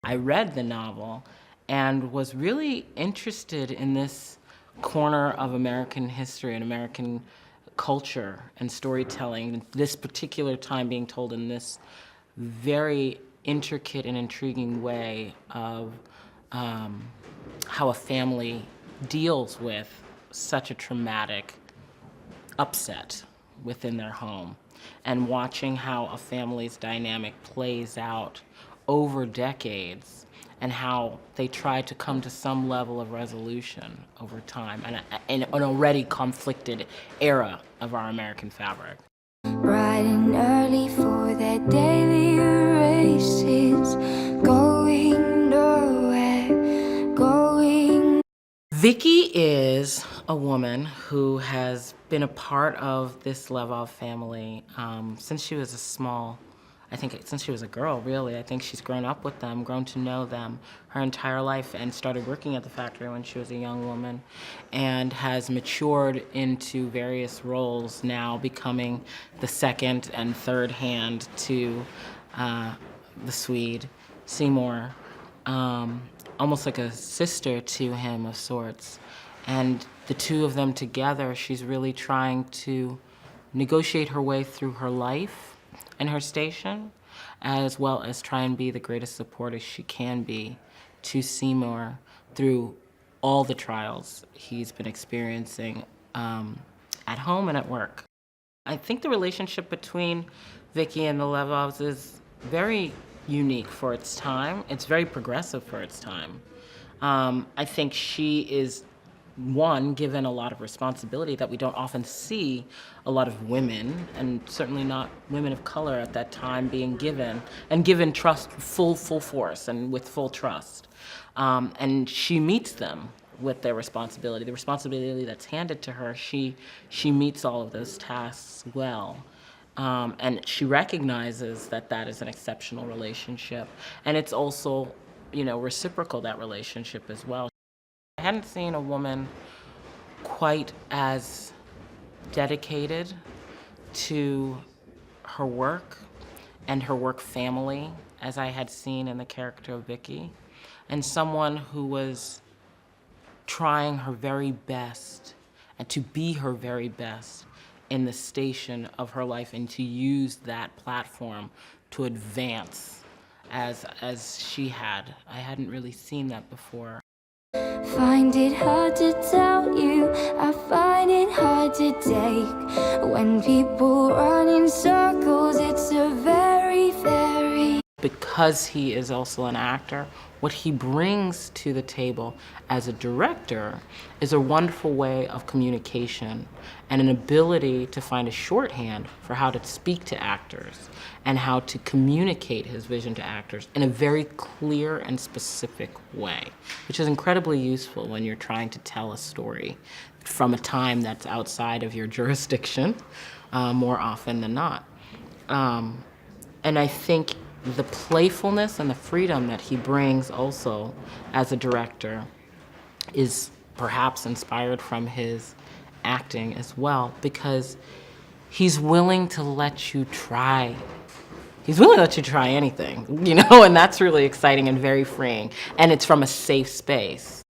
I read the novel and was really interested in this corner of American history and American culture and storytelling, this particular time being told in this very intricate and intriguing way of how a family deals with such a traumatic upset within their home, and watching how a family's dynamic plays out over decades and how they try to come to some level of resolution over time in an already conflicted era of our American fabric. Bright and early for their daily races, going nowhere, going. Vicky is a woman who has been a part of this Levov family since she was since she was a girl, really. I think she's grown up with them, grown to know them her entire life, and started working at the factory when she was a young woman, and has matured into various roles, now becoming the second and third hand to the Swede, Seymour, almost like a sister to him of sorts. And the two of them together, she's really trying to negotiate her way through her life and her station, as well as try and be the greatest supporter she can be to Seymour through all the trials he's been experiencing at home and at work. I think the relationship between Vicky and the Levovs is very unique for its time. It's very progressive for its time. I think she is, one, given a lot of responsibility that we don't often see a lot of women, and certainly not women of color at that time, being given, and given trust, full force and with full trust. And she meets them with their responsibility. The responsibility that's handed to her, she meets all of those tasks well. And she recognizes that that is an exceptional relationship. And it's also, reciprocal, that relationship as well. I hadn't seen a woman quite as dedicated to her work and her work family as I had seen in the character of Vicky, and someone who was trying her very best and to be her very best in the station of her life, and to use that platform to advance as she had. I hadn't really seen that before. Find it hard to tell you, I find it hard to take. When people run in circles, it's a very, very... Because he is also an actor, what he brings to the table as a director is a wonderful way of communication and an ability to find a shorthand for how to speak to actors and how to communicate his vision to actors in a very clear and specific way, which is incredibly useful when you're trying to tell a story from a time that's outside of your jurisdiction, more often than not. And I think the playfulness and the freedom that he brings also as a director is perhaps inspired from his acting as well, because he's willing to let you try. He's willing to let you try anything, and that's really exciting and very freeing. And it's from a safe space.